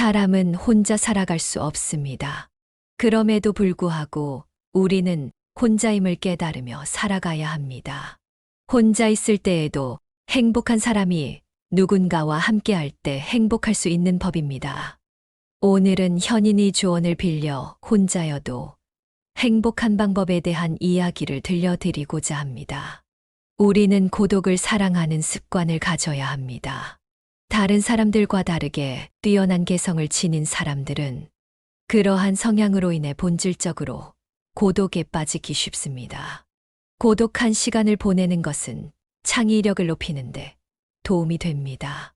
사람은 혼자 살아갈 수 없습니다. 그럼에도 불구하고 우리는 혼자임을 깨달으며 살아가야 합니다. 혼자 있을 때에도 행복한 사람이 누군가와 함께할 때 행복할 수 있는 법입니다. 오늘은 현인이 조언을 빌려 혼자여도 행복한 방법에 대한 이야기를 들려드리고자 합니다. 우리는 고독을 사랑하는 습관을 가져야 합니다. 다른 사람들과 다르게 뛰어난 개성을 지닌 사람들은 그러한 성향으로 인해 본질적으로 고독에 빠지기 쉽습니다. 고독한 시간을 보내는 것은 창의력을 높이는데 도움이 됩니다.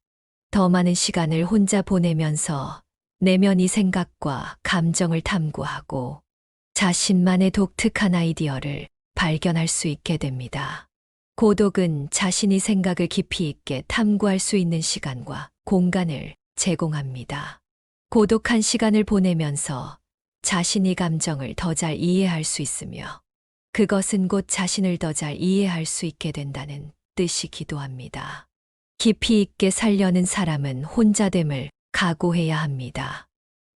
더 많은 시간을 혼자 보내면서 내면의 생각과 감정을 탐구하고 자신만의 독특한 아이디어를 발견할 수 있게 됩니다. 고독은 자신의 생각을 깊이 있게 탐구할 수 있는 시간과 공간을 제공합니다. 고독한 시간을 보내면서 자신의 감정을 더 잘 이해할 수 있으며 그것은 곧 자신을 더 잘 이해할 수 있게 된다는 뜻이기도 합니다. 깊이 있게 살려는 사람은 혼자됨을 각오해야 합니다.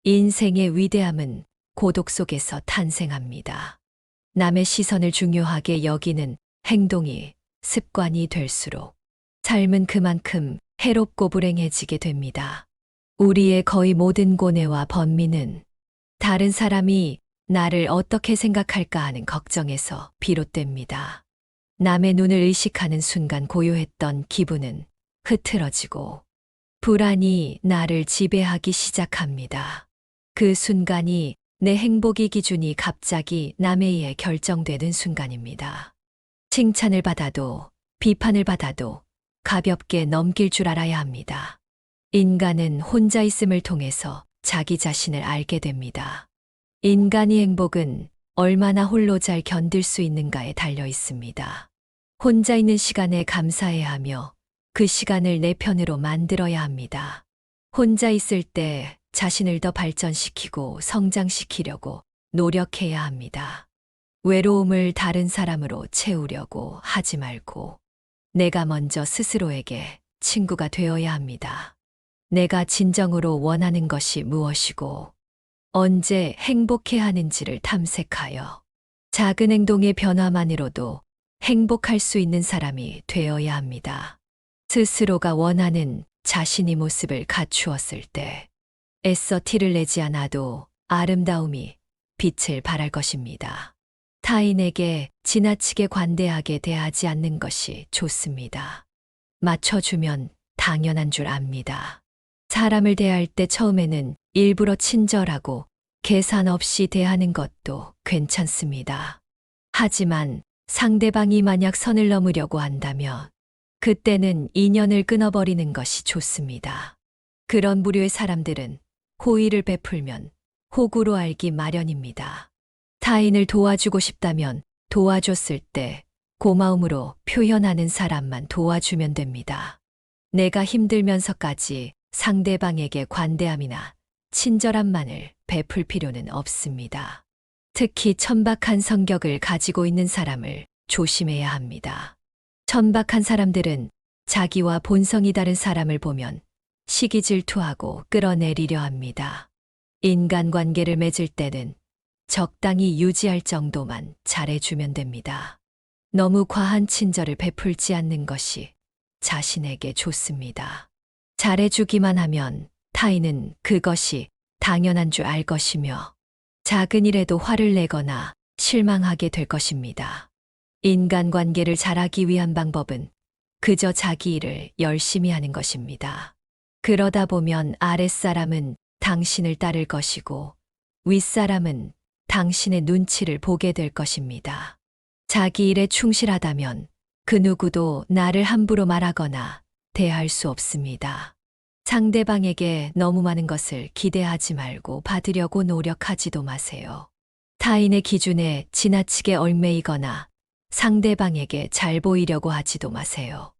인생의 위대함은 고독 속에서 탄생합니다. 남의 시선을 중요하게 여기는 행동이 습관이 될수록 삶은 그만큼 해롭고 불행해지게 됩니다. 우리의 거의 모든 고뇌와 번민은 다른 사람이 나를 어떻게 생각할까 하는 걱정에서 비롯됩니다. 남의 눈을 의식하는 순간 고요했던 기분은 흐트러지고 불안이 나를 지배하기 시작합니다. 그 순간이 내 행복의 기준이 갑자기 남에 의해 결정되는 순간입니다. 칭찬을 받아도 비판을 받아도 가볍게 넘길 줄 알아야 합니다. 인간은 혼자 있음을 통해서 자기 자신을 알게 됩니다. 인간의 행복은 얼마나 홀로 잘 견딜 수 있는가에 달려 있습니다. 혼자 있는 시간에 감사해야 하며 그 시간을 내 편으로 만들어야 합니다. 혼자 있을 때 자신을 더 발전시키고 성장시키려고 노력해야 합니다. 외로움을 다른 사람으로 채우려고 하지 말고 내가 먼저 스스로에게 친구가 되어야 합니다. 내가 진정으로 원하는 것이 무엇이고 언제 행복해 하는지를 탐색하여 작은 행동의 변화만으로도 행복할 수 있는 사람이 되어야 합니다. 스스로가 원하는 자신의 모습을 갖추었을 때 애써 티를 내지 않아도 아름다움이 빛을 발할 것입니다. 타인에게 지나치게 관대하게 대하지 않는 것이 좋습니다. 맞춰주면 당연한 줄 압니다. 사람을 대할 때 처음에는 일부러 친절하고 계산 없이 대하는 것도 괜찮습니다. 하지만 상대방이 만약 선을 넘으려고 한다면 그때는 인연을 끊어버리는 것이 좋습니다. 그런 부류의 사람들은 호의를 베풀면 호구로 알기 마련입니다. 타인을 도와주고 싶다면 도와줬을 때 고마움으로 표현하는 사람만 도와주면 됩니다. 내가 힘들면서까지 상대방에게 관대함이나 친절함만을 베풀 필요는 없습니다. 특히 천박한 성격을 가지고 있는 사람을 조심해야 합니다. 천박한 사람들은 자기와 본성이 다른 사람을 보면 시기 질투하고 끌어내리려 합니다. 인간관계를 맺을 때는 적당히 유지할 정도만 잘해주면 됩니다. 너무 과한 친절을 베풀지 않는 것이 자신에게 좋습니다. 잘해주기만 하면 타인은 그것이 당연한 줄 알 것이며 작은 일에도 화를 내거나 실망하게 될 것입니다. 인간관계를 잘하기 위한 방법은 그저 자기 일을 열심히 하는 것입니다. 그러다 보면 아랫사람은 당신을 따를 것이고 윗사람은 당신의 눈치를 보게 될 것입니다. 자기 일에 충실하다면 그 누구도 나를 함부로 말하거나 대할 수 없습니다. 상대방에게 너무 많은 것을 기대하지 말고 받으려고 노력하지도 마세요. 타인의 기준에 지나치게 얽매이거나 상대방에게 잘 보이려고 하지도 마세요.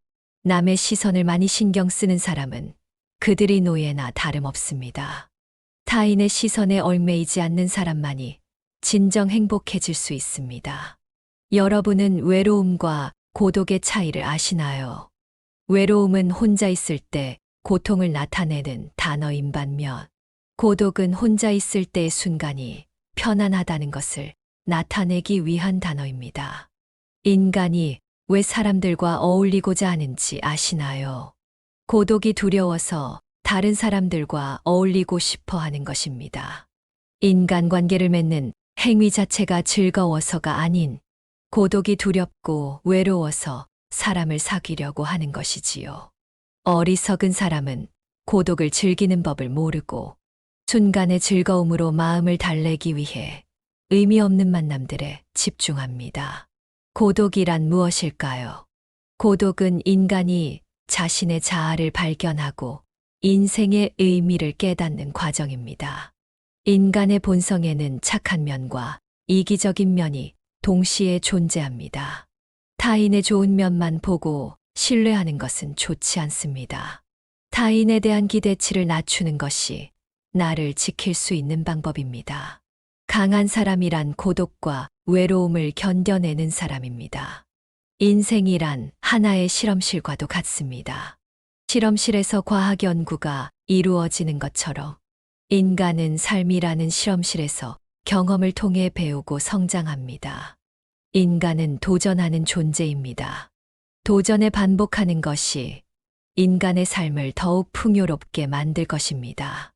남의 시선을 많이 신경 쓰는 사람은 그들의 노예나 다름없습니다. 타인의 시선에 얽매이지 않는 사람만이 진정 행복해질 수 있습니다. 여러분은 외로움과 고독의 차이를 아시나요? 외로움은 혼자 있을 때 고통을 나타내는 단어인 반면 고독은 혼자 있을 때의 순간이 편안하다는 것을 나타내기 위한 단어입니다. 인간이 왜 사람들과 어울리고자 하는지 아시나요? 고독이 두려워서 다른 사람들과 어울리고 싶어 하는 것입니다. 인간관계를 맺는 행위 자체가 즐거워서가 아닌 고독이 두렵고 외로워서 사람을 사귀려고 하는 것이지요. 어리석은 사람은 고독을 즐기는 법을 모르고 순간의 즐거움으로 마음을 달래기 위해 의미 없는 만남들에 집중합니다. 고독이란 무엇일까요? 고독은 인간이 자신의 자아를 발견하고 인생의 의미를 깨닫는 과정입니다. 인간의 본성에는 착한 면과 이기적인 면이 동시에 존재합니다. 타인의 좋은 면만 보고 신뢰하는 것은 좋지 않습니다. 타인에 대한 기대치를 낮추는 것이 나를 지킬 수 있는 방법입니다. 강한 사람이란 고독과 외로움을 견뎌내는 사람입니다. 인생이란 하나의 실험실과도 같습니다. 실험실에서 과학 연구가 이루어지는 것처럼 인간은 삶이라는 실험실에서 경험을 통해 배우고 성장합니다. 인간은 도전하는 존재입니다. 도전에 반복하는 것이 인간의 삶을 더욱 풍요롭게 만들 것입니다.